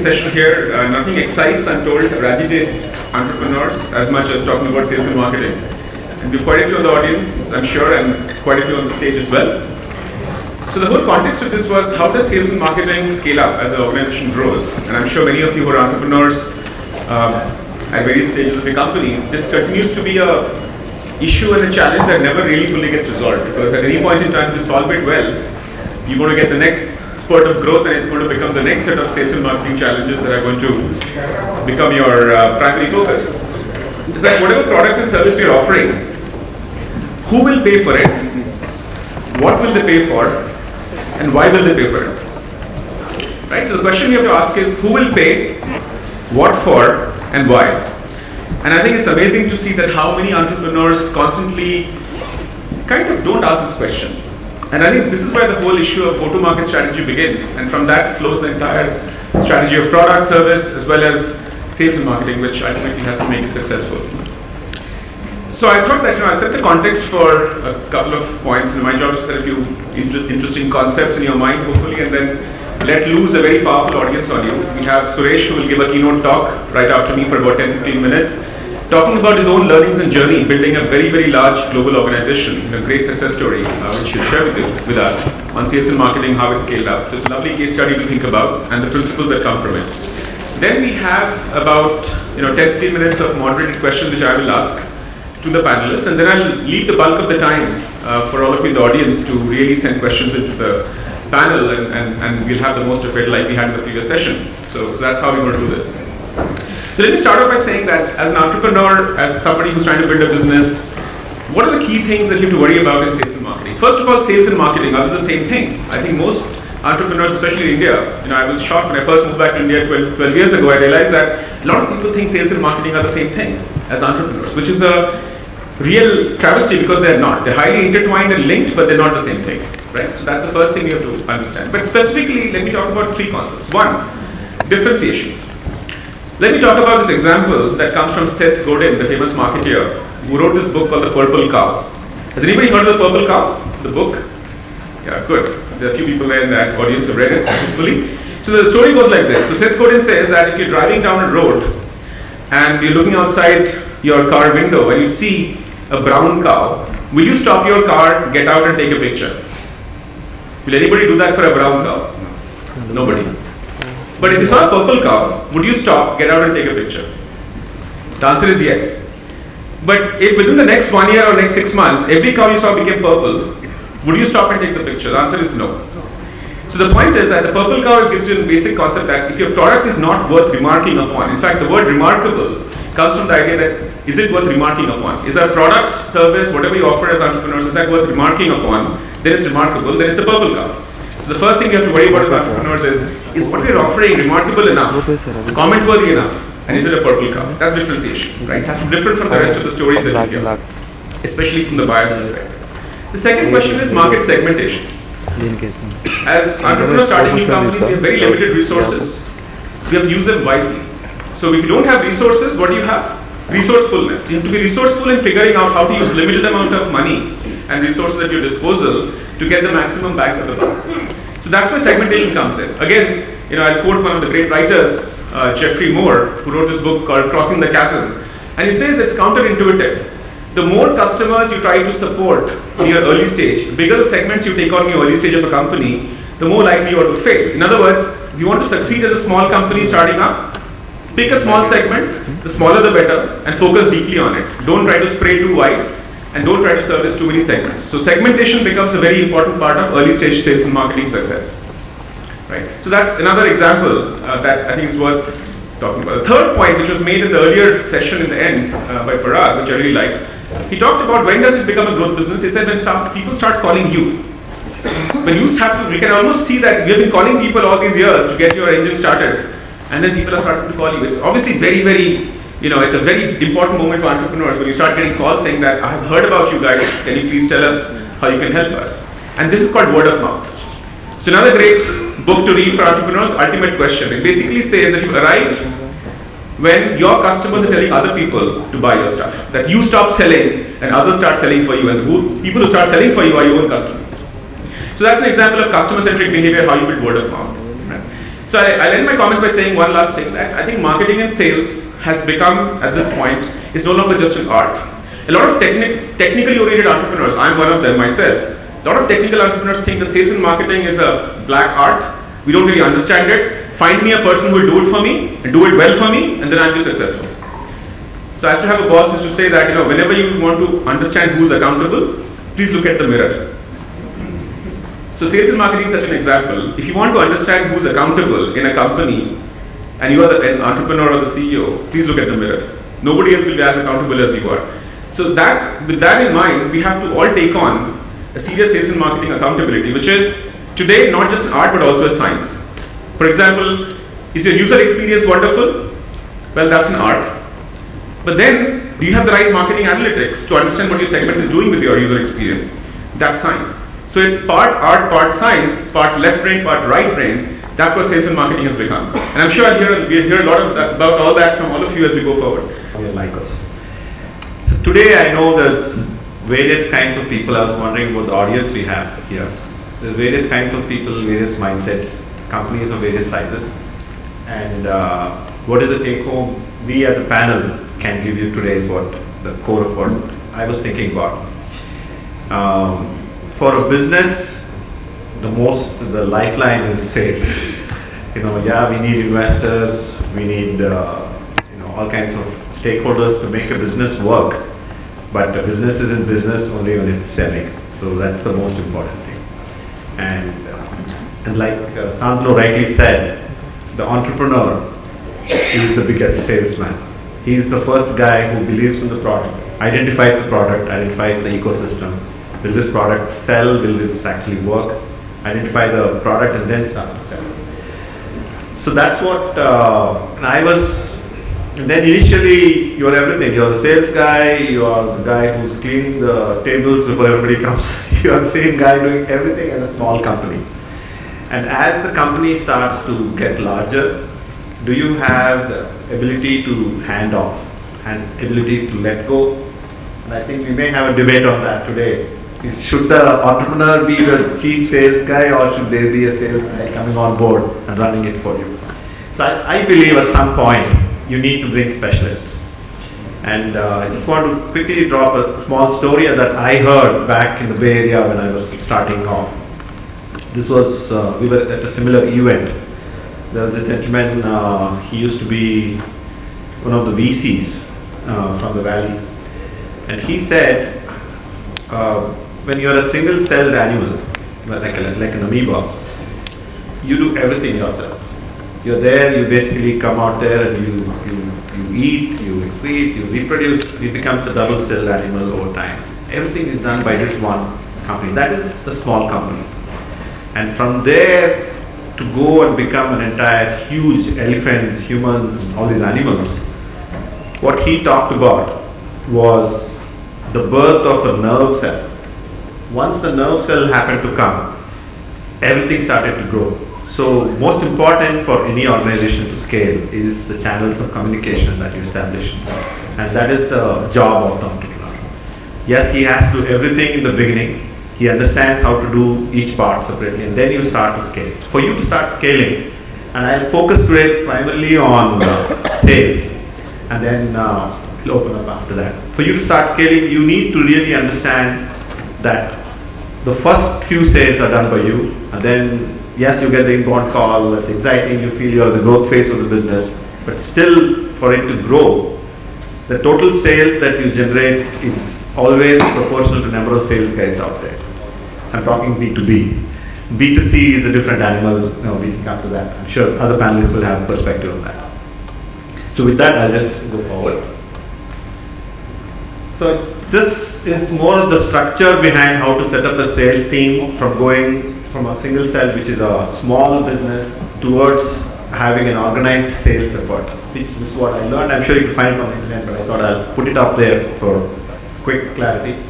session here. Nothing excites, I'm told, or agitates entrepreneurs as much as talking about sales and marketing. And we have quite a few in the audience, I'm sure, and quite a few on the stage as well. So the whole context of this was, how does sales and marketing scale up as an organization grows? And I'm sure many of you who are entrepreneurs at various stages of your company, this continues to be a issue and a challenge that never really fully gets resolved, because at any point in time, if you solve it well, you're going to get the next spurt of growth, and it's going to become the next set of sales and marketing challenges that are going to become your primary focus. It's like whatever product and service you're offering, who will pay for it, what will they pay for, and why will they pay for it? Right? So the question you have to ask is, who will pay, what for, and why? And I think it's amazing to see that how many entrepreneurs constantly kind of don't ask this question. And I think this is where the whole issue of go-to-market strategy begins, and from that flows the entire strategy of product, service, as well as sales and marketing, which ultimately has to make it successful. So I thought that I'll set the context for a couple of points, and my job is to set a few interesting concepts in your mind, hopefully, and then let loose a very powerful audience on you. We have Suresh, who will give a keynote talk right after me for about 10-15 minutes, talking about his own learnings and journey, building a very, very large global organization, a great success story, which he'll share with us on sales and marketing, how it scaled up. So it's a lovely case study to think about, and the principles that come from it. Then we have about 10-15 minutes of moderated questions, which I will ask to the panelists, and then I'll leave the bulk of the time for all of you in the audience to really send questions into the panel, and we'll have the most of it like we had in the previous session. So that's how we're going to do this. So let me start off by saying that as an entrepreneur, as somebody who's trying to build a business, what are the key things that you have to worry about in sales and marketing? First of all, sales and marketing are the same thing. I think most entrepreneurs, especially in India, I was shocked when I first moved back to India 12 years ago. I realized that a lot of people think sales and marketing are the same thing as entrepreneurs, which is a real travesty, because they're not. They're highly intertwined and linked, but they're not the same thing, right? So that's the first thing you have to understand. But specifically, let me talk about three concepts. One, differentiation. Let me talk about this example that comes from Seth Godin, the famous marketeer, who wrote this book called The Purple Cow. Has anybody heard of The Purple Cow, the book? Yeah, good. There are a few people there in that audience who read it, hopefully. So the story goes like this. So Seth Godin says that if you're driving down a road and you're looking outside your car window and you see a brown cow, will you stop your car, get out and take a picture? Will anybody do that for a brown cow? Nobody. But if you saw a purple cow, would you stop, get out and take a picture? The answer is yes. But if within the next 1 year or next 6 months, every cow you saw became purple, would you stop and take the picture? The answer is no. So the point is that the purple cow gives you the basic concept that if your product is not worth remarking upon, in fact the word remarkable comes from the idea that, is it worth remarking upon? Is our product, service, whatever you offer as entrepreneurs, is that worth remarking upon? Then it's remarkable, then it's a purple cow. So the first thing you have to worry about as entrepreneurs is what we're offering remarkable enough, comment worthy enough, and is it a purple cow? That's differentiation, right? It has to be different from the rest of the stories that you hear, especially from the buyer's perspective. The second question is market segmentation. As entrepreneurs starting new companies, we have very limited resources. We have to use them wisely. So if you don't have resources, what do you have? Resourcefulness. You have to be resourceful in figuring out how to use limited amount of money and resources at your disposal to get the maximum bang for the buck. So that's where segmentation comes in. Again, I'll quote one of the great writers, Geoffrey Moore, who wrote this book called Crossing the Chasm. And he says it's counterintuitive. The more customers you try to support in your early stage, the bigger the segments you take on in your early stage of a company, the more likely you are to fail. In other words, if you want to succeed as a small company starting up, pick a small segment, the smaller the better, and focus deeply on it. Don't try to spray too wide, and don't try to service too many segments. So segmentation becomes a very important part of early stage sales and marketing success. Right? So that's another example that I think is worth talking about. The third point, which was made in the earlier session in the end by Parag, which I really liked, he talked about when does it become a growth business. He said when people start calling you. When you can almost see that we have been calling people all these years to get your engine started, and then people are starting to call you. It's obviously very, very, it's a very important moment for entrepreneurs when you start getting calls saying that I have heard about you guys, can you please tell us how you can help us? And this is called word of mouth. So another great book to read for entrepreneurs, Ultimate Question. It basically says that you arrived when your customers are telling other people to buy your stuff. That you stop selling and others start selling for you, and the people who start selling for you are your own customers. So that's an example of customer-centric behavior, how you build word of mouth. Right? So I'll end my comments by saying one last thing, that I think marketing and sales has become, at this point, is no longer just an art. A lot of technically oriented entrepreneurs, I'm one of them myself, a lot of technical entrepreneurs think that sales and marketing is a black art. We don't really understand it. Find me a person who will do it for me and do it well for me, and then I'll be successful. So as to have a boss is to say that, whenever you want to understand who's accountable, please look at the mirror. So sales and marketing is such an example. If you want to understand who's accountable in a company and you are an entrepreneur or the CEO, please look at the mirror. Nobody else will be as accountable as you are. So with that in mind, we have to all take on a serious sales and marketing accountability, which is today not just an art but also a science. For example, is your user experience wonderful? Well, that's an art. But then, do you have the right marketing analytics to understand what your segment is doing with your user experience? That's science. So it's part art, part science, part left brain, part right brain. That's what sales and marketing has become. And I'm sure we'll hear a lot about all that from all of you as we go forward. Like us. So today I know there's various kinds of people. I was wondering what the audience we have here. There's various kinds of people, various mindsets, companies of various sizes. And what is the take home we as a panel can give you today is what the core of what I was thinking about. For a business, the lifeline is sales. We need investors, we need all kinds of stakeholders to make a business work. But a business is in business only when it's selling. So that's the most important thing. And like Sandlo rightly said, the entrepreneur is the biggest salesman. He's the first guy who believes in the product, identifies the product, identifies the ecosystem. Will this product sell? Will this actually work? Identify the product and then start to sell. So that's what I was. And then initially, you're everything. You're the sales guy, you are the guy who's cleaning the tables before everybody comes. You're the same guy doing everything in a small company. And as the company starts to get larger, do you have the ability to hand off and ability to let go? And I think we may have a debate on that today. Should the entrepreneur be the chief sales guy, or should there be a sales guy coming on board and running it for you? So I believe at some point you need to bring specialists. And I just want to quickly drop a small story that I heard back in the Bay Area when I was starting off. This was, we were at a similar event. There was this gentleman, he used to be one of the VCs from the Valley. And he said, when you're a single-celled animal, like an amoeba, you do everything yourself. You're there, you basically come out there and you eat, you excrete, you reproduce. It becomes a double-celled animal over time. Everything is done by this one company. That is the small company. And from there to go and become an entire huge elephants, humans, and all these animals, what he talked about was the birth of a nerve cell. Once the nerve cell happened to come, everything started to grow. So most important for any organization to scale is the channels of communication that you establish. And that is the job of the entrepreneur. Yes, he has to do everything in the beginning. He understands how to do each part separately, and then you start to scale. For you to start scaling, and I'll focus today primarily on sales, and then we'll open up after that. For you to start scaling, you need to really understand that the first few sales are done by you, and then yes, you get the inbound call, that's exciting, you feel you're in the growth phase of the business, but still for it to grow, the total sales that you generate is always proportional to the number of sales guys out there. I'm talking B2B. B2C is a different animal, we can come to that. I'm sure other panelists will have a perspective on that. So with that, I'll just go forward. So this is more of the structure behind how to set up a sales team from going from a single cell, which is a small business, towards having an organized sales effort, which is what I learned. I'm sure you can find it on the internet, but I thought I'll put it up there for quick clarity.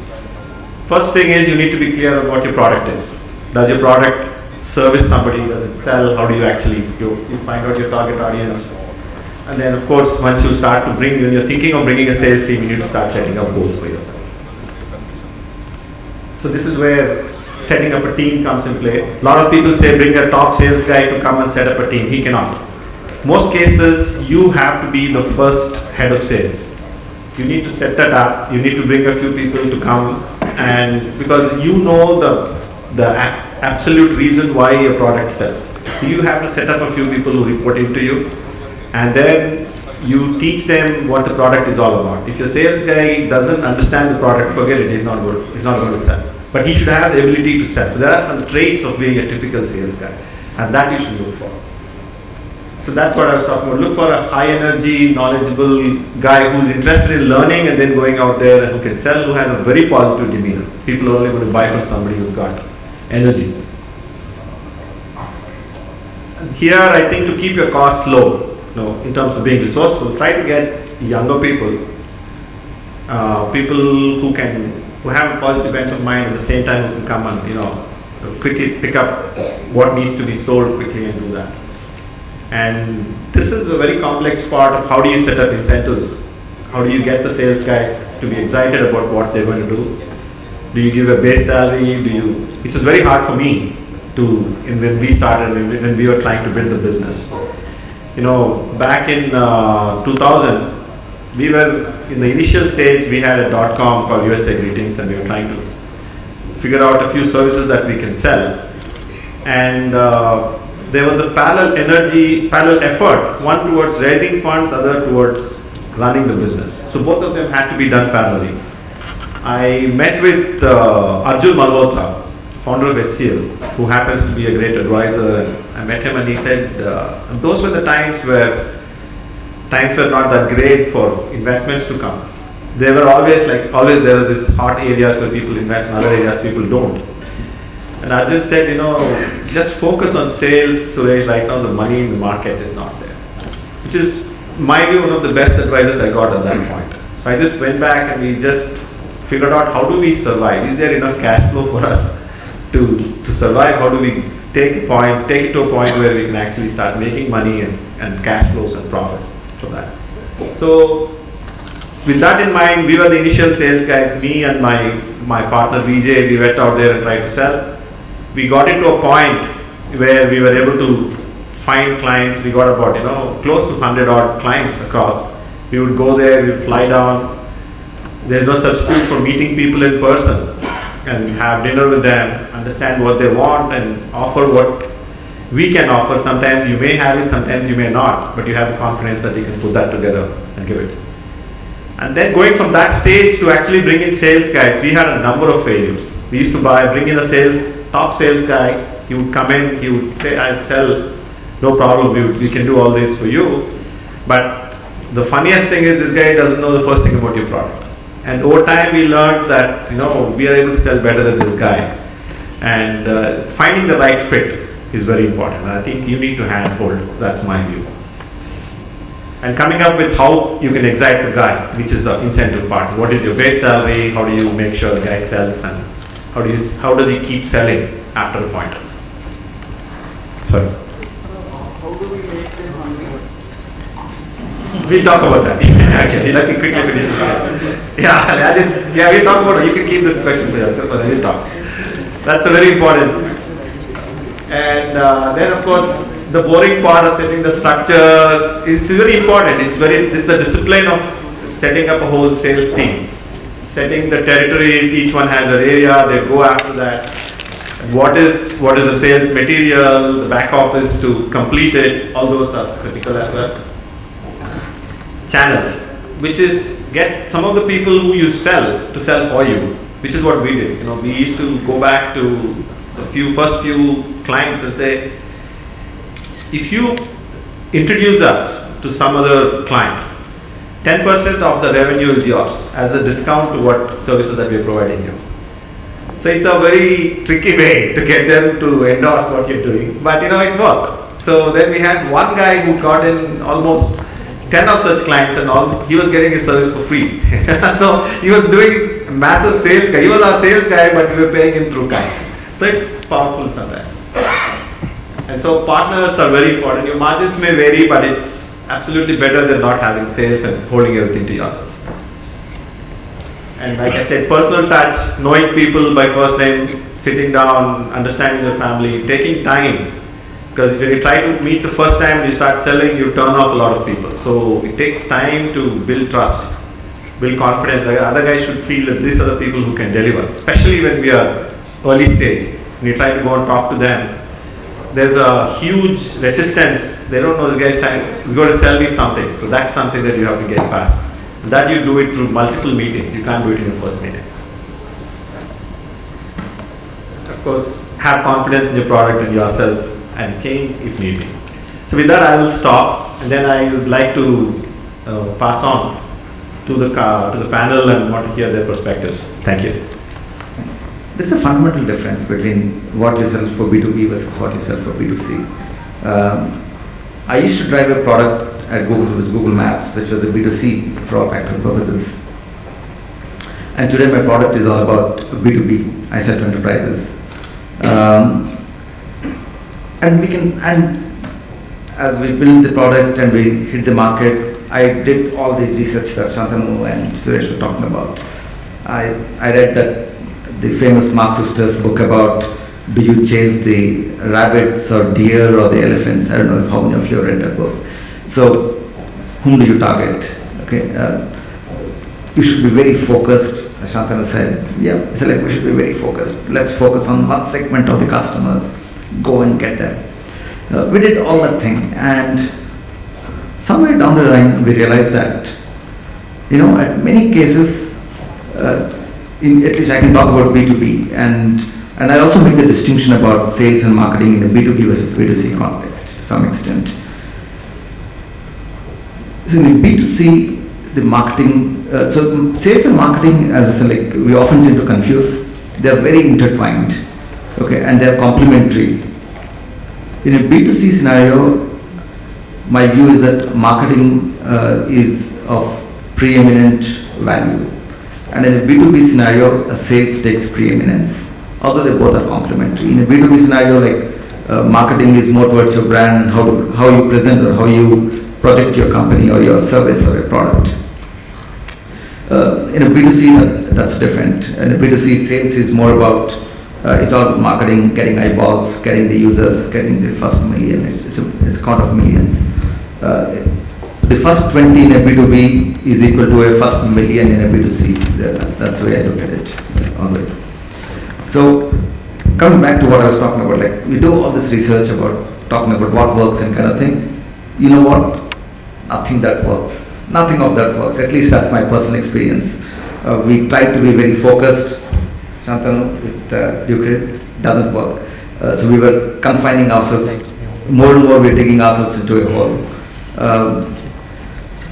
First thing is you need to be clear on what your product is. Does your product service somebody? Does it sell? How do you actually, you find out your target audience? And then of course, once you start to bring, when you're thinking of bringing a sales team, you need to start setting up goals for yourself. So this is where setting up a team comes in play. A lot of people say bring a top sales guy to come and set up a team. He cannot. Most cases, you have to be the first head of sales. You need to set that up. You need to bring a few people to come, and because you know the absolute reason why your product sells. So you have to set up a few people who report into you, and then you teach them what the product is all about. If your sales guy doesn't understand the product, forget it. He's not good. He's not going to sell. But he should have the ability to sell. So there are some traits of being a typical sales guy, and that you should look for. So that's what I was talking about. Look for a high energy, knowledgeable guy who's interested in learning and then going out there and who can sell, who has a very positive demeanor. People are only going to buy from somebody who's got energy. And here, I think to keep your costs low, in terms of being resourceful, try to get younger people, people who have a positive bent of mind at the same time who can come and quickly pick up what needs to be sold quickly and do that. And this is a very complex part of how do you set up incentives? How do you get the sales guys to be excited about what they're going to do? Do you give a base salary? Which was very hard for me when we started, when we were trying to build the business. Back in 2000, we were in the initial stage. We had a .com called USA Greetings, and we were trying to figure out a few services that we can sell. And there was a parallel effort, one towards raising funds, other towards running the business. So both of them had to be done parallelly. I met with Arjun Malhotra, founder of HCL, who happens to be a great advisor. I met him and he said, those were the times were not that great for investments to come. There were always there were these hot areas where people invest, and other areas people don't. And Arjun said, just focus on sales, Suresh. Right now the money in the market is not there. Which is, in my view, one of the best advices I got at that point. So I just went back and we just figured out how do we survive? Is there enough cash flow for us to survive? How do we take it to a point where we can actually start making money and cash flows and profits from that? So with that in mind, we were the initial sales guys. Me and my partner Vijay, we went out there and tried to sell. We got it to a point where we were able to find clients. We got about close to 100 odd clients across. We would go there, we would fly down. There's no substitute for meeting people in person and have dinner with them, understand what they want and offer what we can offer. Sometimes you may have it, sometimes you may not, but you have the confidence that you can put that together and give it. And then going from that stage to actually bring in sales guys, we had a number of failures. We used to bring in a top sales guy. He would come in, he would say, I'll sell, no problem, we can do all this for you. But the funniest thing is this guy doesn't know the first thing about your product. And over time we learned that we are able to sell better than this guy. And finding the right fit is very important. And I think you need to handhold, that's my view. And coming up with how you can excite the guy, which is the incentive part. What is your base salary? How do you make sure the guy sells? And how does he keep selling after a point? Sorry. How do we make them hungry? We'll talk about that. Okay, let me quickly finish this. Yeah, we'll talk about it. You can keep this question for yourself, but we'll talk. That's a very important. And then, of course, the boring part of setting the structure is very important. It's the discipline of setting up a whole sales team. Setting the territories, each one has an area, they go after that. What is the sales material, the back office to complete it, all those are critical as well. Channels, which is get some of the people who you sell to sell for you, which is what we did. We used to go back to the first few clients and say, if you introduce us to some other client, 10% of the revenue is yours as a discount to what services that we are providing you. So it's a very tricky way to get them to endorse what you're doing, but it worked. So then we had one guy who got in almost 10 of such clients and he was getting his service for free. So he was doing a massive sales guy. He was our sales guy, but we were paying him through kind. So it's powerful sometimes. And so partners are very important. Your margins may vary, but it's absolutely better than not having sales and holding everything to yourself. And like I said, personal touch, knowing people by first name, sitting down, understanding the family, taking time. Because when you try to meet the first time you start selling, you turn off a lot of people. So it takes time to build trust, build confidence. The other guy should feel that these are the people who can deliver. Especially when we are early stage, when you try to go and talk to them, there's a huge resistance. They don't know the guy is going to sell me something. So that's something that you have to get past. And that you do it through multiple meetings. You can't do it in your first meeting. Of course, have confidence in your product and yourself, and change if need be. So with that, I will stop, and then I would like to pass on to the panel and want to hear their perspectives. Thank you. There's a fundamental difference between what you sell for B2B versus what you sell for B2C. I used to drive a product at Google, it was Google Maps, which was a B2C for all practical purposes. And today my product is all about B2B. I sell to enterprises. And as we build the product and we hit the market, I did all the research that Shantanu and Suresh were talking about. I read that the famous Mark Sisters book about do you chase the rabbits or deer or the elephants. I don't know how many of you have read that book. So whom do you target? Okay, you should be very focused. As Shantanu said, yeah, it's like we should be very focused. Let's focus on one segment of the customers. Go and get them. We did all that thing, and somewhere down the line we realized that, at many cases, at least I can talk about B2B, and I also make the distinction about sales and marketing in a B2B versus B2C context to some extent. So in B2C, the marketing, so sales and marketing, as I said, we often tend to confuse. They are very intertwined, okay, and they are complementary. In a B2C scenario, my view is that marketing is of preeminent value, and in a B2B scenario, sales takes preeminence, although they both are complementary. In a B2B scenario, marketing is more towards your brand and how you present or how you project your company or your service or your product. In a B2C, that's different. In a B2C, sales is more about, it's all about marketing, getting eyeballs, getting the users, getting the first million. It's a count of millions. The first 20 in a B2B is equal to a first million in a B2C. That's the way I look at it, always. So, coming back to what I was talking about, we do all this research about talking about what works and kind of thing. You know what? Nothing that works. Nothing of that works. At least that's my personal experience. We try to be very focused. Shantanu with Euclid doesn't work. So we were confining ourselves. More and more we're digging ourselves into a hole.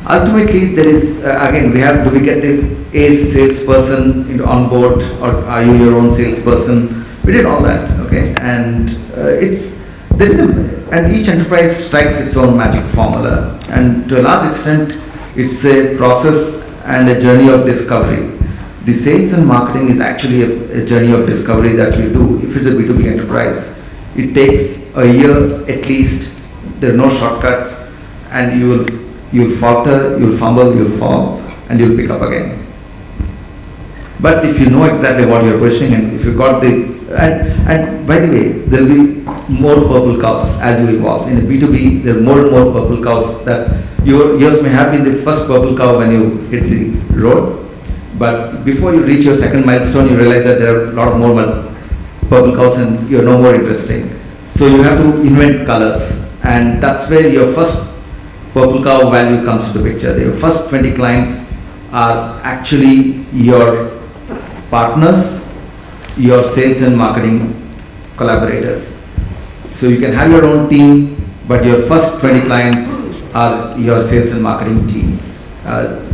Ultimately, there is again do we get the ace salesperson on board, or are you your own salesperson? We did all that, okay, and and each enterprise strikes its own magic formula, and to a large extent, it's a process and a journey of discovery. The sales and marketing is actually a journey of discovery that you do. If it's a B2B enterprise, it takes a year at least. There are no shortcuts, and you'll falter, you'll fumble, you'll fall, and you'll pick up again. But if you know exactly what you're pushing, and if you got and by the way, there'll be more purple cows as you evolve. In a B2B, there are more and more purple cows that yours may have been the first purple cow when you hit the road, but before you reach your second milestone, you realize that there are a lot of more purple cows and you're no more interesting. So you have to invent colors, and that's where your first purple cow value comes to the picture. Your first 20 clients are actually your partners, your sales and marketing collaborators. So you can have your own team, but your first 20 clients are your sales and marketing team.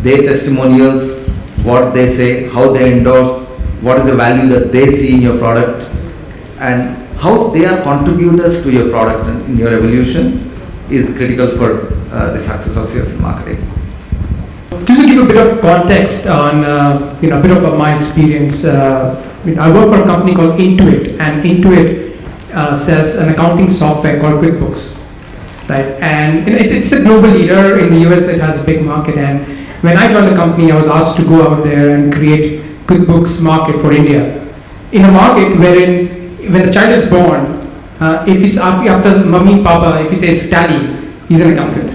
Their testimonials, what they say, how they endorse, what is the value that they see in your product, and how they are contributors to your product and in your evolution is critical for the success of sales and marketing. Just to give a bit of context on a bit of my experience, I work for a company called Intuit, and Intuit sells an accounting software called QuickBooks, right? And it's a global leader in the US that has a big market. And when I joined the company, I was asked to go out there and create QuickBooks market for India. in a market wherein when the child is born, if he's after mummy and papa, if he says TiE, he's an accountant,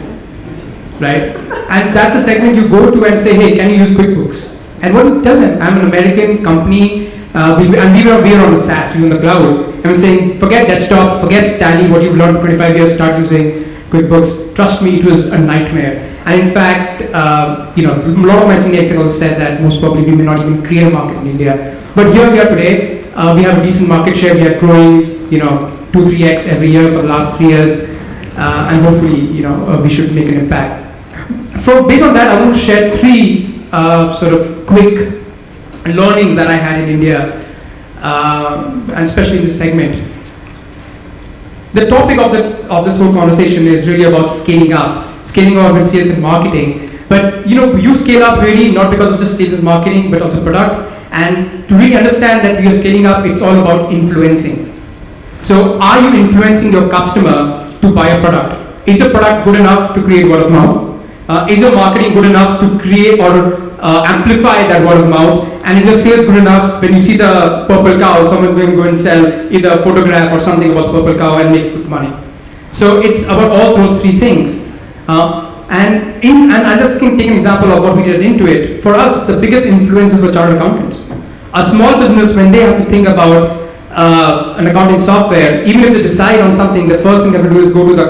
right? And that's a segment you go to and say, hey, can you use QuickBooks? And what do you tell them? I'm an American company, and we were on the SaaS, we were on the cloud. And we're saying, forget desktop, forget TiE, what you've learned for 25 years, start using QuickBooks. Trust me, it was a nightmare. And in fact, a lot of my senior executives said that most probably we may not even create a market in India. But here we are today. We have a decent market share. We are growing, 2-3x every year for the last 3 years, and hopefully, we should make an impact. Based on that, I want to share 3 sort of quick learnings that I had in India, and especially in this segment. The topic of this whole conversation is really about scaling up in sales and marketing. But you scale up really not because of just sales and marketing, but also product. And to really understand that you're scaling up, it's all about influencing. So are you influencing your customer to buy a product? Is your product good enough to create word of mouth? Is your marketing good enough to create or amplify that word of mouth? And is your sales good enough when you see the purple cow, someone going to go and sell either a photograph or something about the purple cow and make good money? So it's about all those 3 things. And I just can take an example of what we did into it. For us, the biggest influencers were chartered accountants. A small business, when they have to think about an accounting software, even if they decide on something, the first thing they have to do is go to the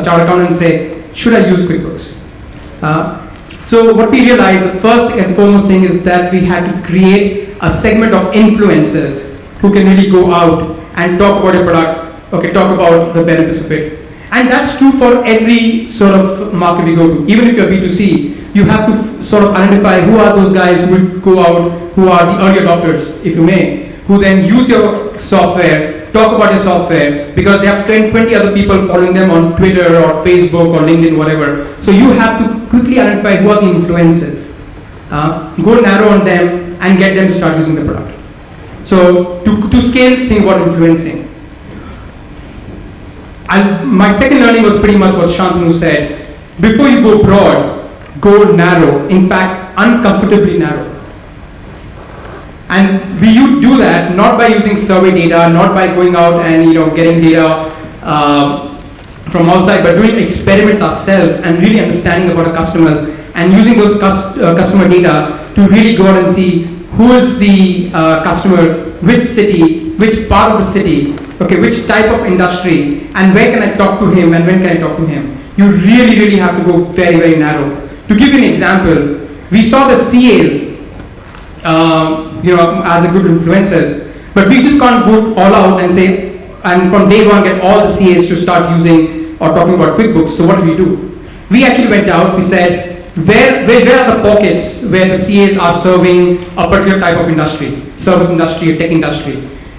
chartered accountant and say, should I use QuickBooks? So what we realized, the first and foremost thing is that we had to create a segment of influencers who can really go out and talk about a product, talk about the benefits of it. And that's true for every sort of market we go to. Even if you're B2C, you have to sort of identify who are those guys who will go out, who are the early adopters, if you may, who then use your software, talk about your software, because they have 10, 20 other people following them on Twitter or Facebook or LinkedIn, whatever. So you have to quickly identify who are the influencers, go narrow on them and get them to start using the product. So to scale, think about influencing. My second learning was pretty much what Shantanu said. Before you go broad, go narrow. In fact, uncomfortably narrow. And we do that not by using survey data, not by going out and getting data from outside, but doing experiments ourselves and really understanding about our customers and using those customer data to really go out and see who is the customer, which city, which part of the city, which type of industry, and where can I talk to him and when can I talk to him. You really, really have to go very, very narrow. To give you an example, we saw the CAs, as a good influencers, but we just can't go all out and say, and from day one get all the CAs to start using or talking about QuickBooks. So what did we do? We actually went out, we said, where are the pockets where the CAs are serving a particular type of industry, service industry or tech industry?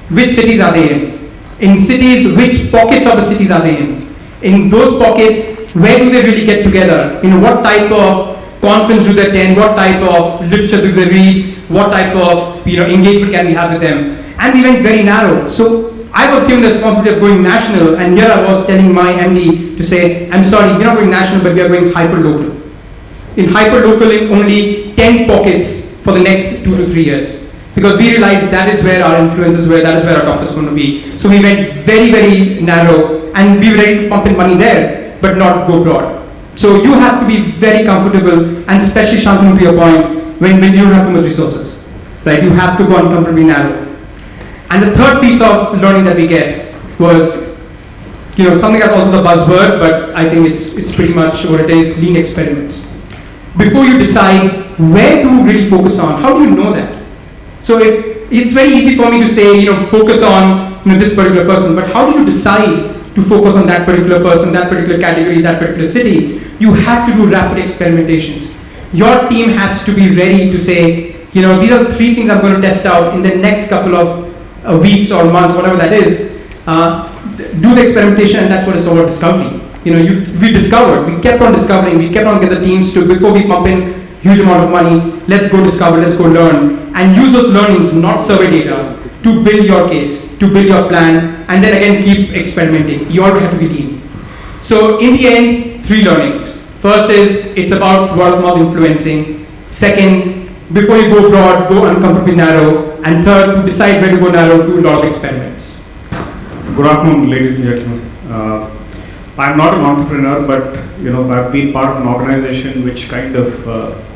Which cities are they in? In cities, which pockets of the cities are they in? In those pockets, where do they really get together? What type of conference do they attend? What type of literature do they read? What type of engagement can we have with them? And we went very narrow. So I was given the responsibility of going national, and here I was telling my MD to say, I'm sorry, we're not going national, but we are going hyper-local. In hyper-local, in only 10 pockets for the next 2 to 3 years. Because we realized that is where our influences were, that is where our doctors going to be. So we went very, very narrow, and we were ready to pump in money there, but not go broad. So you have to be very comfortable, and especially Shantanu, to your point, when you don't have too much resources, right? You have to go uncomfortably narrow. And the third piece of learning that we get was, something that's also the buzzword, but I think it's pretty much what it is, lean experiments. Before you decide where to really focus on, how do you know that? So it's very easy for me to say, focus on this particular person, but how do you decide to focus on that particular person, that particular category, that particular city? You have to do rapid experimentations. Your team has to be ready to say, these are the 3 things I'm going to test out in the next couple of weeks or months, whatever that is. Do the experimentation, and that's what it's all about, discovery. We discovered, we kept on discovering, we kept on getting the teams to, before we pump in huge amount of money, let's go discover, let's go learn, and use those learnings, not survey data, to build your case, to build your plan, and then again keep experimenting. You always have to be lean. So in the end, 3 learnings. First is, it's about word of mouth influencing. Second, before you go broad, go uncomfortably narrow, and third, to decide where to go narrow, do a lot of experiments. Good afternoon, ladies and gentlemen. I'm not an entrepreneur, but I've been part of an organization which kind of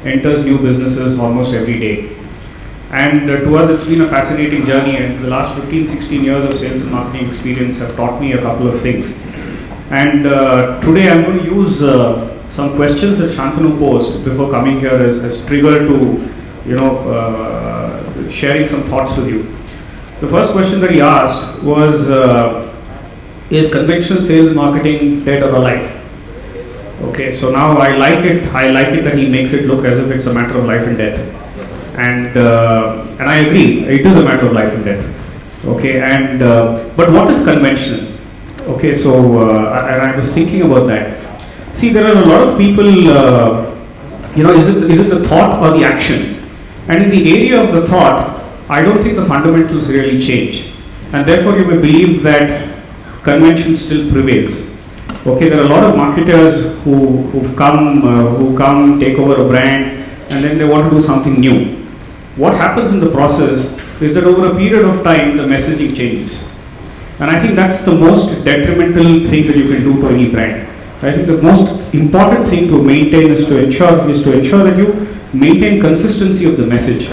enters new businesses almost every day. And to us, it's been a fascinating journey. And the last 15-16 years of sales and marketing experience have taught me a couple of things. And today, I'm going to use some questions that Shantanu posed before coming here as trigger to sharing some thoughts with you. The first question that he asked was, is conventional sales and marketing dead or alive? Okay, so now I like it that he makes it look as if it's a matter of life and death. And I agree, it is a matter of life and death. Okay, and but what is conventional? Okay, so I was thinking about that. See, there are a lot of people, is it the thought or the action? And in the area of the thought, I don't think the fundamentals really change. And therefore, you may believe that convention still prevails. Okay, there are a lot of marketers who come, take over a brand, and then they want to do something new. What happens in the process is that over a period of time, the messaging changes. And I think that's the most detrimental thing that you can do to any brand. I think the most important thing to maintain is to ensure that you maintain consistency of the message.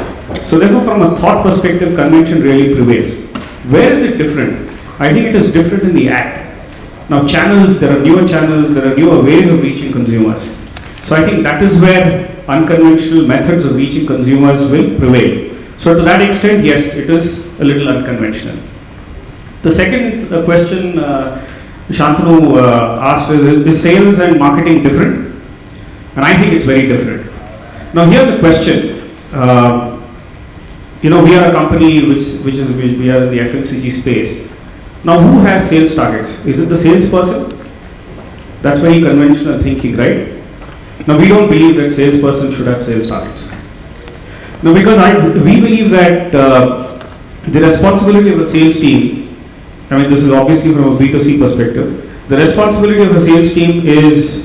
So therefore, from a thought perspective, convention really prevails. Where is it different? I think it is different in the act. Now channels, there are newer ways of reaching consumers. So I think that is where unconventional methods of reaching consumers will prevail. So to that extent, yes, it is a little unconventional. The second question Shantanu asked is sales and marketing different? And I think it's very different. Now here's a question. We are a company we are in the FMCG space. Now who has sales targets? Is it the salesperson? That's very conventional thinking, right? Now we don't believe that salesperson should have sales targets. Now because we believe that the responsibility of a sales team, I mean this is obviously from a B2C perspective, the responsibility of a sales team is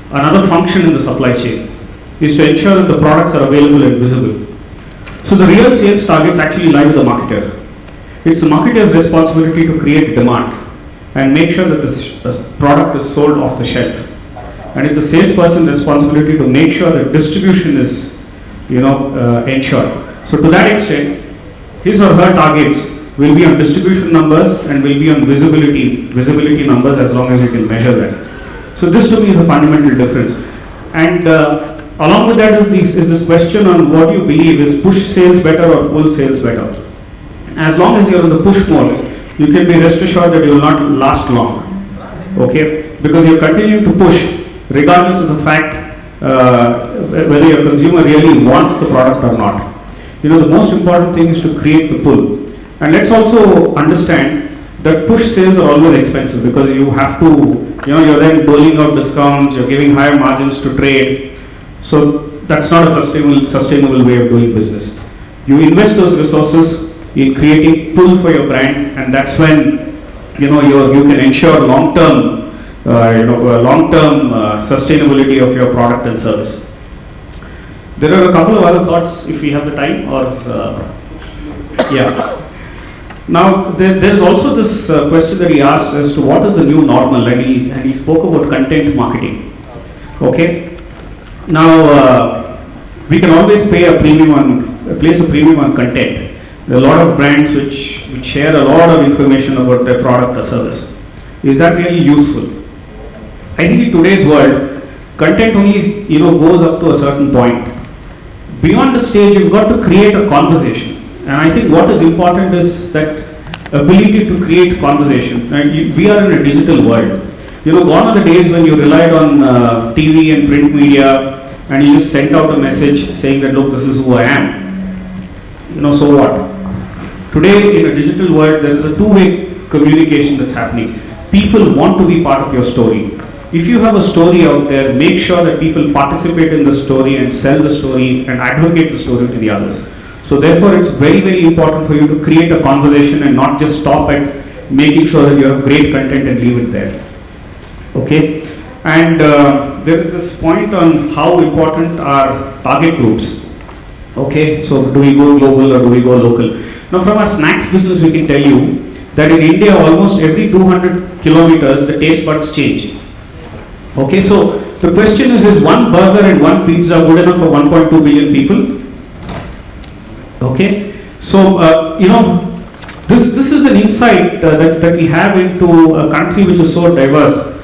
another function in the supply chain, is to ensure that the products are available and visible. So the real sales targets actually lie with the marketer. It's the marketer's responsibility to create demand and make sure that the product is sold off the shelf. And it's the salesperson's responsibility to make sure that distribution is, ensured. So to that extent, his or her targets will be on distribution numbers and will be on visibility numbers as long as you can measure them. So this to me is a fundamental difference. And along with that is this question on what you believe is push sales better or pull sales better. As long as you're in the push mode, you can be rest assured that you will not last long. Okay, because you're continuing to push regardless of the fact whether your consumer really wants the product or not. The most important thing is to create the pull. And let's also understand that push sales are always expensive because you have to, you're then doling out discounts, you're giving higher margins to trade. So that's not a sustainable way of doing business. You invest those resources in creating pull for your brand, and that's when you can ensure long-term sustainability of your product and service. There are a couple of other thoughts if we have the time, or yeah. Now there's also this question that he asked as to what is the new normal, and he spoke about content marketing. Okay. Now we can always place a premium on content. There are a lot of brands which share a lot of information about their product or service. Is that really useful? I think in today's world, content only goes up to a certain point. Beyond the stage, you've got to create a conversation. And I think what is important is that ability to create conversation. And we are in a digital world. Gone are the days when you relied on TV and print media and you just sent out a message saying that, look, this is who I am. So what? Today in a digital world, there is a two-way communication that's happening. People want to be part of your story. If you have a story out there, make sure that people participate in the story and sell the story and advocate the story to the others. So therefore, it's very, very important for you to create a conversation and not just stop at making sure that you have great content and leave it there. Okay? And there is this point on how important are target groups. Okay, so do we go global or do we go local? Now from our snacks business we can tell you that in India almost every 200 kilometers the taste buds change. Okay, so the question is one burger and one pizza good enough for 1.2 billion people? Okay, so this is an insight that we have into a country which is so diverse.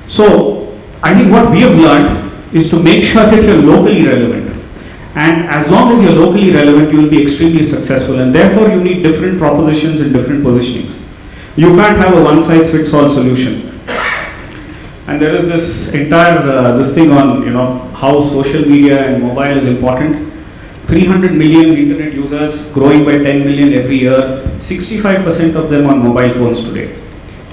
So I think what we have learned is to make sure that you're locally relevant. And as long as you're locally relevant, you will be extremely successful. And therefore, you need different propositions and different positionings. You can't have a one-size-fits-all solution. And there is this entire this thing on how social media and mobile is important. 300 million internet users, growing by 10 million every year. 65% of them on mobile phones today.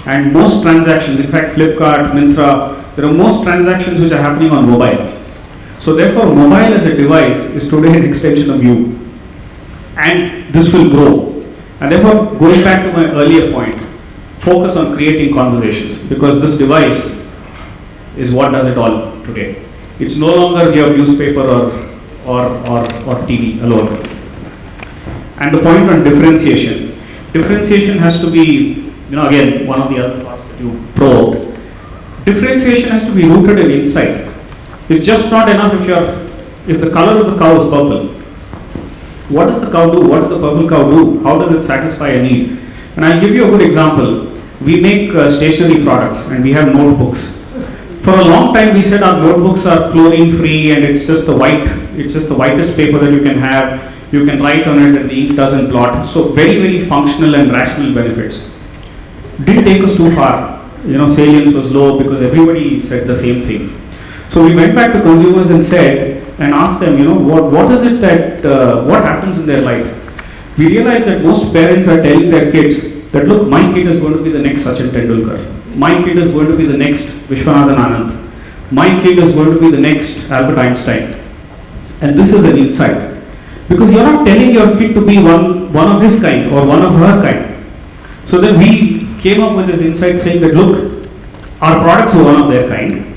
And most transactions, in fact, Flipkart, Myntra, there are most transactions which are happening on mobile. So therefore, mobile as a device is today an extension of you. And this will grow. And therefore, going back to my earlier point, focus on creating conversations, because this device is what does it all today. It's no longer your newspaper or TV alone. And the point on differentiation. Differentiation has to be, again, one of the other parts that you probed. Differentiation has to be rooted in insight. It's just not enough if the color of the cow is purple. What does the cow do? What does the purple cow do? How does it satisfy a need? And I'll give you a good example. We make stationery products and we have notebooks. For a long time we said our notebooks are chlorine free and it's just the whitest paper that you can have. You can write on it and the ink doesn't blot. So very, very functional and rational benefits. Didn't take us too far. Salience was low because everybody said the same thing. So we went back to consumers and asked them, what is it that, what happens in their life? We realized that most parents are telling their kids that, look, my kid is going to be the next Sachin Tendulkar. My kid is going to be the next Vishwanathan Anand. My kid is going to be the next Albert Einstein. And this is an insight. Because you're not telling your kid to be one of his kind or one of her kind. So then we came up with this insight saying that, look, our products are one of their kind.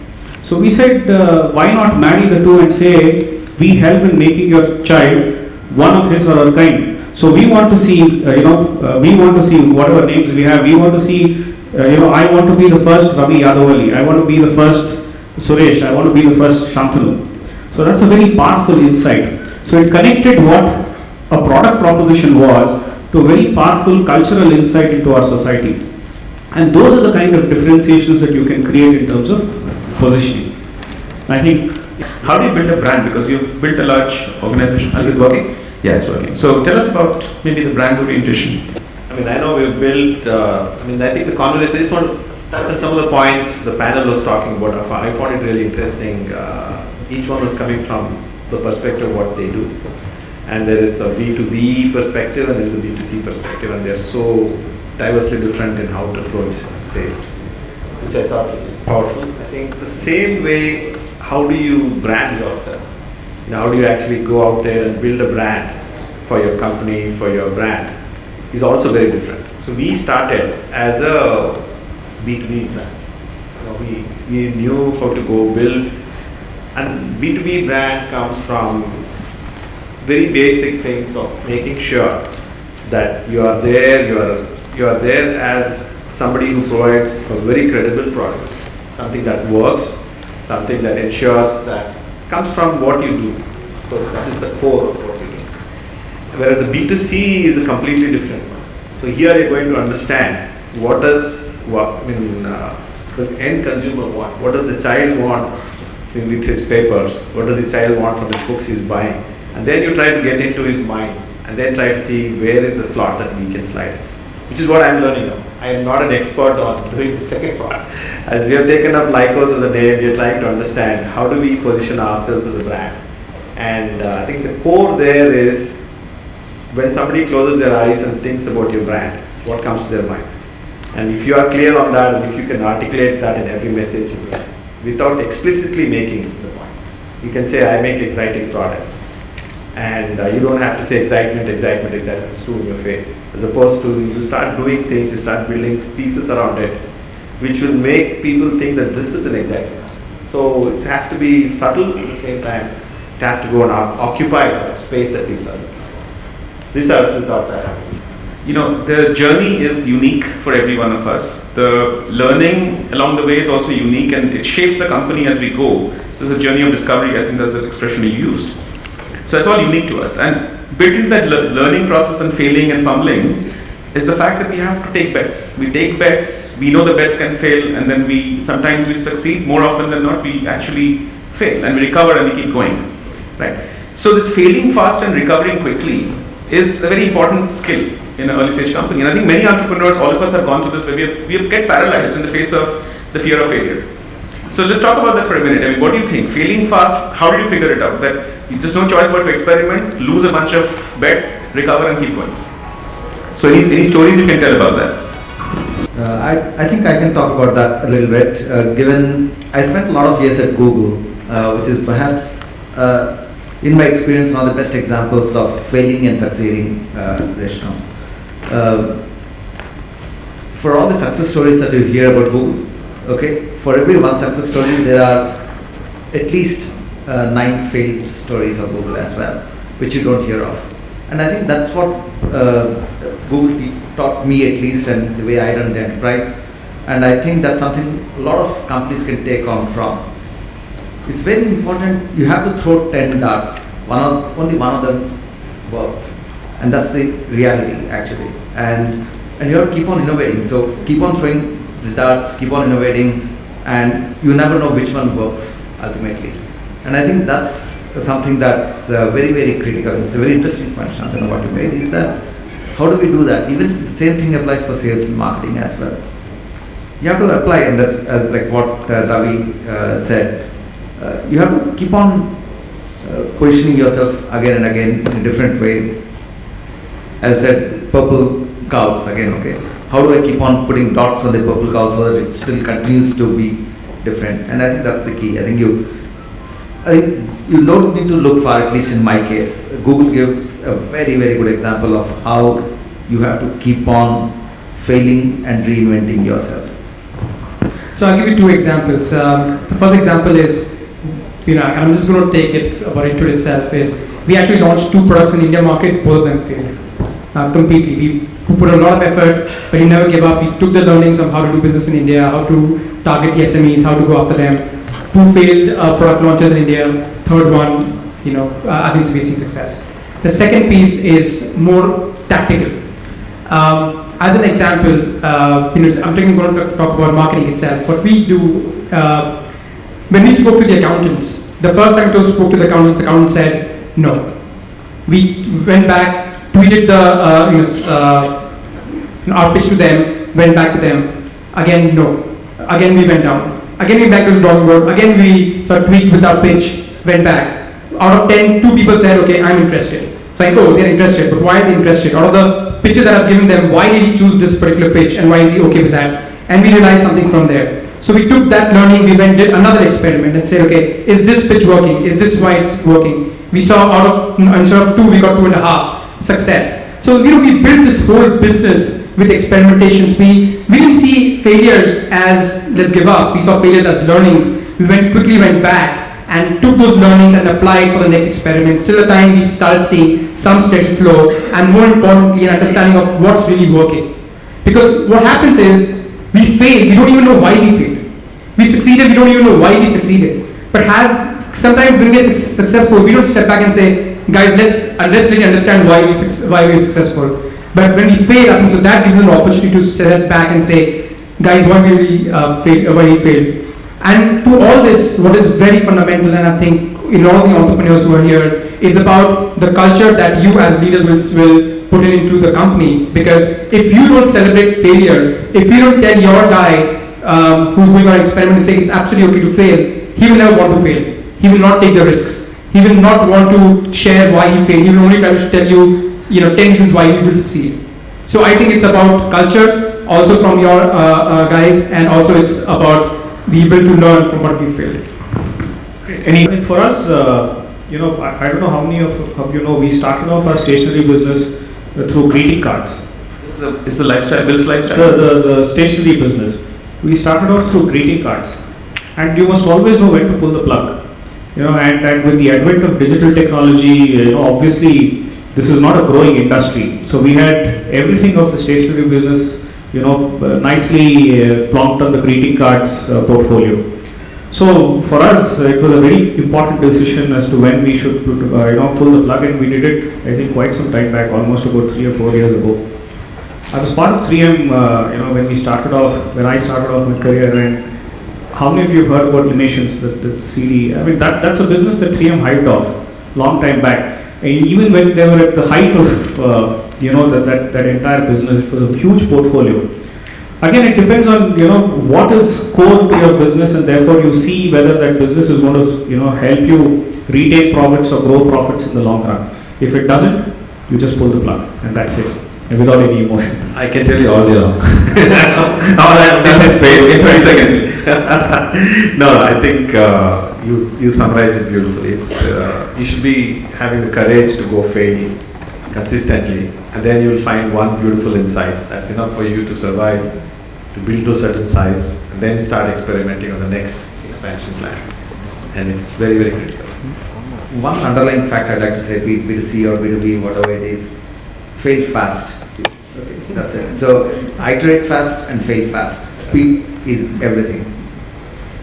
So we said, why not marry the two and say, we help in making your child one of his or her kind. So we want to see, we want to see whatever names we have. We want to see, I want to be the first Ravi Yadavali. I want to be the first Suresh. I want to be the first Shantanu. So that's a very powerful insight. So it connected what a product proposition was to a very powerful cultural insight into our society. And those are the kind of differentiations that you can create in terms of positioning. I think, how do you build a brand? Because you've built a large organization. Is it working? Yeah, it's working. So tell us about maybe the brand orientation. I know we've built, I think the conversation, I just want to touch on some of the points the panel was talking about. I found it really interesting. Each one was coming from the perspective of what they do. And there is a B2B perspective and there is a B2C perspective, and they're so diversely different in how to approach sales, which I thought was powerful. I think the same way, how do you brand yourself? How do you actually go out there and build a brand for your company, for your brand, is also very different. So we started as a B2B brand. We knew how to go build, and B2B brand comes from very basic things of making sure that you are there as somebody who provides a very credible product, something that works, something that ensures that comes from what you do. So that is the core of what you do. Whereas the B2C is a completely different one. So here you're going to understand the end consumer want. What does the child want with his papers? What does the child want from the books he's buying? And then you try to get into his mind and then try to see where is the slot that we can slide, which is what I'm learning now. I am not an expert on doing the second part. As we have taken up Lycos as a name, we are trying to understand how do we position ourselves as a brand. And I think the core there is when somebody closes their eyes and thinks about your brand, what comes to their mind? And if you are clear on that, and if you can articulate that in every message without explicitly making the point, you can say, I make exciting products. And you don't have to say excitement, it's too in your face. As opposed to you start doing things, you start building pieces around it, which will make people think that this is an exciting. So it has to be subtle at the same time. It has to go and occupy. space that we learn. These are a few thoughts I have. You know, the journey is unique for every one of us. The learning along the way is also unique, and it shapes the company as we go. So it's a journey of discovery. I think that's the expression you used. So it's all unique to us. And built into that learning process and failing and fumbling is the fact that we have to take bets. We take bets, we know the bets can fail, and then sometimes we succeed. More often than not, we actually fail, and we recover and we keep going, right? So this failing fast and recovering quickly is a very important skill in an early stage company. And I think many entrepreneurs, all of us have gone through this, where we get paralyzed in the face of the fear of failure. So let's talk about that for a minute. I mean, what do you think? Failing fast, how did you figure it out? That there's no choice but to experiment, lose a bunch of bets, recover and keep going. So any stories you can tell about that? I think I can talk about that a little bit, given I spent a lot of years at Google, which is perhaps, in my experience, one of the best examples of failing and succeeding, Reshna. For all the success stories that you hear about Google, okay, for every one success story, there are at least 9 failed stories of Google as well, which you don't hear of. And I think that's what Google taught me, at least, and the way I run the enterprise. And I think that's something a lot of companies can take on from. It's very important. You have to throw 10 darts. Only one of them works, and that's the reality, actually. And you have to keep on innovating. So keep on throwing the darts, keep on innovating, and you never know which one works ultimately. And I think that's something that's very, very critical. It's a very interesting point, Shantanu, what you made, is that how do we do that? Even the same thing applies for sales and marketing as well. You have to apply, and that's as like what Ravi said. You have to keep on positioning yourself again and again in a different way. As I said, purple cows again, okay. How do I keep on putting dots on the purple cow so that it still continues to be different? And I think that's the key. I think you don't need to look far, at least in my case. Google gives a very, very good example of how you have to keep on failing and reinventing yourself. So I'll give you 2 examples. The first example is, I'm just going to take it about Intuit itself, is we actually launched 2 products in the India market, both of them failed completely. We put a lot of effort, but we never gave up. We took the learnings of how to do business in India, how to target the SMEs, how to go after them. 2 failed product launches in India. Third one, I think it's facing success. The second piece is more tactical. As an example, I'm going to talk about marketing itself. What we do, when we spoke to the accountants, the first time we spoke to the accountant said no. We went back, tweeted our pitch to them, went back to them. Again, no. Again, we went down. Again, we back to the drawing board. Again, we sort of tweaked with our pitch, went back. Out of 10, 2 people said, okay, I'm interested. Fine, oh, they're interested, but why are they interested? Out of the pitches that I've given them, why did he choose this particular pitch, and why is he okay with that? And we realized something from there. So we took that learning, we went did another experiment and said, okay, is this pitch working? Is this why it's working? We saw out of, instead of 2, we got 2.5 success. So we built this whole business with experimentations. We didn't see failures as let's give up. We saw failures as learnings. We quickly went back and took those learnings and applied for the next experiments till the time we started seeing some steady flow, and more importantly, an understanding of what's really working. Because what happens is, we fail, we don't even know why we failed. We succeeded, we don't even know why we succeeded. But sometimes when we're successful, we don't step back and say, guys, let's really understand why we're successful. But when we fail, I think so that gives us an opportunity to step back and say, guys, why we failed. And to all this, what is very fundamental, and I think in all the entrepreneurs who are here, is about the culture that you as leaders will put into the company. Because if you don't celebrate failure, if you don't tell your guy who's going on an experiment and say it's absolutely okay to fail, he will never want to fail. He will not take the risks. He will not want to share why he failed. He will only try to tell you, 10 reasons why he will succeed. So I think it's about culture, also from your guys, and also it's about the ability to learn from what we failed. For us, I don't know how many of you know, we started off our stationery business through greeting cards. It's the lifestyle, Bill's lifestyle. The stationery business. We started off through greeting cards, and you must always know when to pull the plug. And with the advent of digital technology, obviously this is not a growing industry. So we had everything of the stationery business, nicely plonked on the greeting cards portfolio. So for us, it was a very important decision as to when we should, pull the plug, and we did it, I think, quite some time back, almost about 3 or 4 years ago. I was part of 3M, when I started off my career, and how many of you have heard about Limations, the CD? I mean, that's a business that 3M hived off long time back. And even when they were at the height of, that entire business, it was a huge portfolio. Again, it depends on, what is core to your business, and therefore you see whether that business is going to, help you retain profits or grow profits in the long run. If it doesn't, you just pull the plug, and that's it, and without any emotion. I can tell you all day long. All I have done is wait in 20 seconds. No, I think you summarize it beautifully. It's you should be having the courage to go fail consistently, and then you will find one beautiful insight that's enough for you to survive, to build to a certain size, and then start experimenting on the next expansion plan. And it's very, very critical. One underlying fact I'd like to say, B2C or B2B, whatever it is, fail fast. That's it. So iterate fast and fail fast. Speed is everything.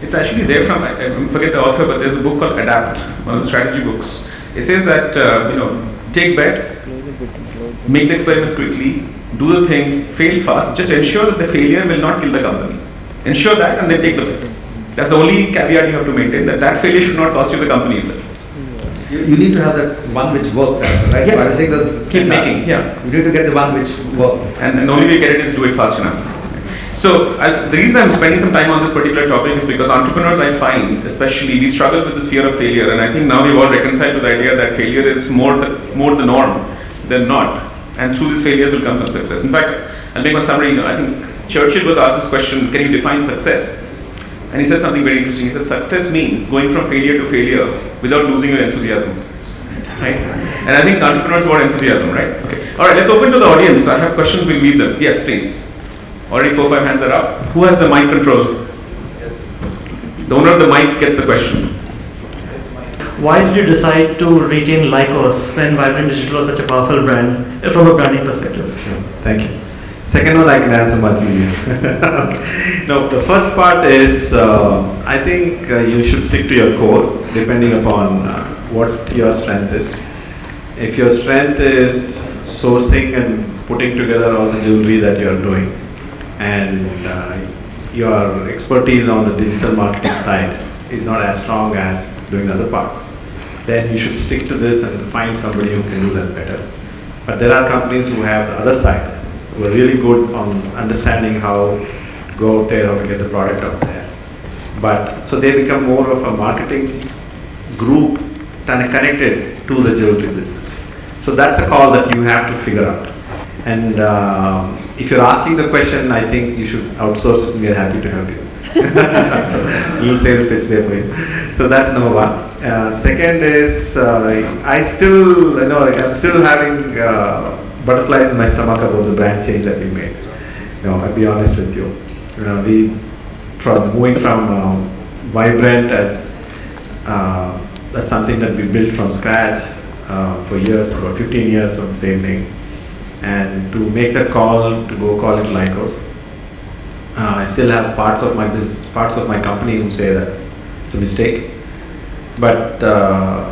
It's actually there from, I forget the author, but there's a book called Adapt, one of the strategy books. It says that, take bets, make the experiments quickly, do the thing, fail fast, just ensure that the failure will not kill the company. Ensure that and then take the bet. That's the only caveat you have to maintain, that failure should not cost you the company itself. You need to have that one which works as well, right? Yeah. I was saying those Keep making, yeah. You need to get the one which works. And the only way you get it is do it fast enough. So, the reason I'm spending some time on this particular topic is because entrepreneurs, I find, especially, we struggle with this fear of failure, and I think now we've all reconciled with the idea that failure is more the norm than not, and through these failures will come some success. In fact, I'll make one summary. I think Churchill was asked this question: can you define success? And he said something very interesting. He said success means going from failure to failure without losing your enthusiasm. Right? And I think entrepreneurs want enthusiasm, right? Okay. All right. Let's open to the audience. I have questions. We'll meet them. Yes, please. Already 4 or 5 hands are up. Who has the mic control? The owner of the mic gets the question. Why did you decide to retain Lycos when Vibrant Digital was such a powerful brand from a branding perspective? Sure. Thank you. Second one I can answer much easier. No, the first part is I think you should stick to your core depending upon what your strength is. If your strength is sourcing and putting together all the jewelry that you are doing, and your expertise on the digital marketing side is not as strong as doing the other part, then you should stick to this and find somebody who can do that better. But there are companies who have the other side, who are really good on understanding how to go out there, how to get the product out there. But so they become more of a marketing group connected to the jewelry business. So that's a call that you have to figure out. And if you're asking the question, I think you should outsource it, and we are happy to help you. So little sales pitch there for you. So that's number one. Second is I'm still having butterflies in my stomach about the brand change that we made. I'll be honest with you. Moving from Vibrant as that's something that we built from scratch for years, about 15 years of the same name. And to make that call, to go call it Lycos, I still have parts of my business, parts of my company who say it's a mistake. But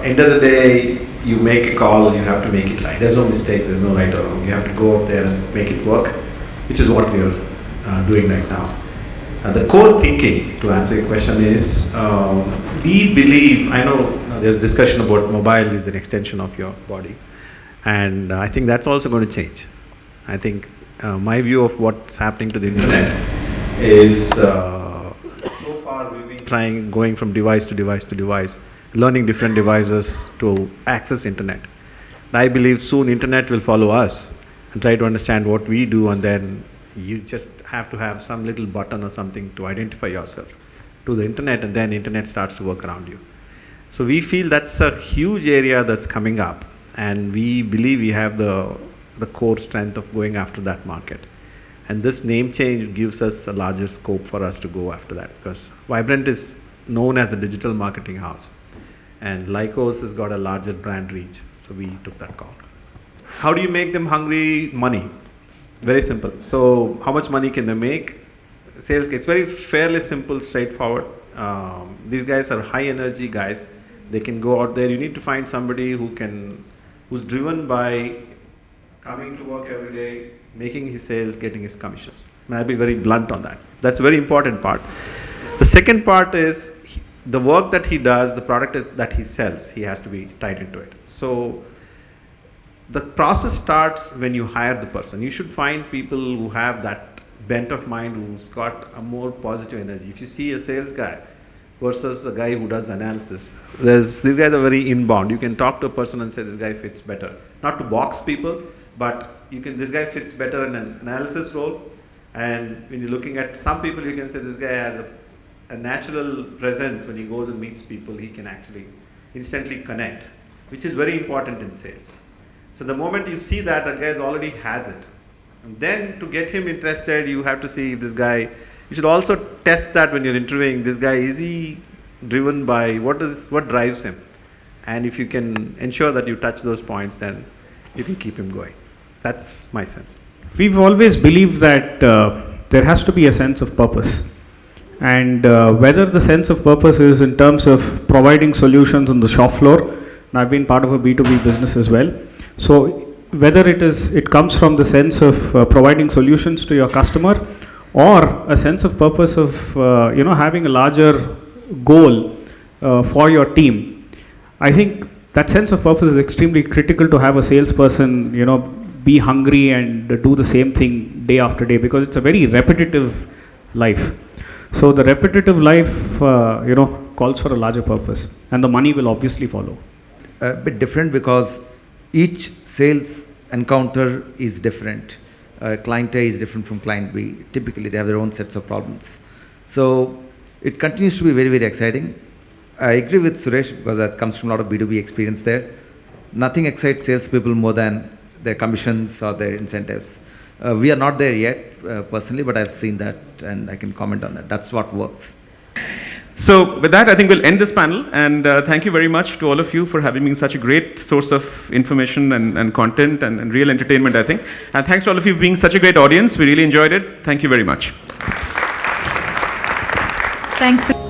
end of the day, you make a call, you have to make it right. There's no mistake, there's no right or wrong. You have to go out there and make it work, which is what we are doing right now. The core thinking, to answer your question, is we believe, I know there's discussion about mobile is an extension of your body. And I think that's also going to change. I think my view of what's happening to the internet is so far we've been going from device to device to device, learning different devices to access internet. I believe soon internet will follow us and try to understand what we do, and then you just have to have some little button or something to identify yourself to the internet, and then internet starts to work around you. So we feel that's a huge area that's coming up. And we believe we have the core strength of going after that market. And this name change gives us a larger scope for us to go after that, because Vibrant is known as the digital marketing house. and Lycos has got a larger brand reach, so we took that call. How do you make them hungry? Money. Very simple. So how much money can they make? Sales, it's very fairly simple, straightforward. These guys are high energy guys. They can go out there. You need to find somebody who's driven by coming to work every day, making his sales, getting his commissions. I'll be very blunt on that. That's a very important part. The second part is the work that he does, the product that he sells, he has to be tied into it. So the process starts when you hire the person. You should find people who have that bent of mind, who's got a more positive energy. If you see a sales guy versus a guy who does analysis, these guys are very inbound. You can talk to a person and say this guy fits better. Not to box people, but this guy fits better in an analysis role. And when you're looking at some people, you can say this guy has a natural presence. When he goes and meets people, he can actually instantly connect, which is very important in sales. So the moment you see that guy already has it. And then to get him interested, you have to see if this guy, you should also test that when you're interviewing this guy, is he driven by what drives him? And if you can ensure that you touch those points, then you can keep him going. That's my sense. We've always believed that there has to be a sense of purpose. And whether the sense of purpose is in terms of providing solutions on the shop floor, and I've been part of a B2B business as well. So whether it comes from the sense of providing solutions to your customer, or a sense of purpose of having a larger goal for your team, I think that sense of purpose is extremely critical to have a salesperson be hungry and do the same thing day after day, because it's a very repetitive life. So the repetitive life calls for a larger purpose, and the money will obviously follow. A bit different because each sales encounter is different. Client A is different from client B. Typically, they have their own sets of problems. So it continues to be very, very exciting. I agree with Suresh because that comes from a lot of B2B experience there. Nothing excites salespeople more than their commissions or their incentives. We are not there yet, personally, but I've seen that and I can comment on that. That's what works. So with that, I think we'll end this panel, and thank you very much to all of you for having been such a great source of information and content and real entertainment, I think. And thanks to all of you for being such a great audience. We really enjoyed it. Thank you very much. Thanks.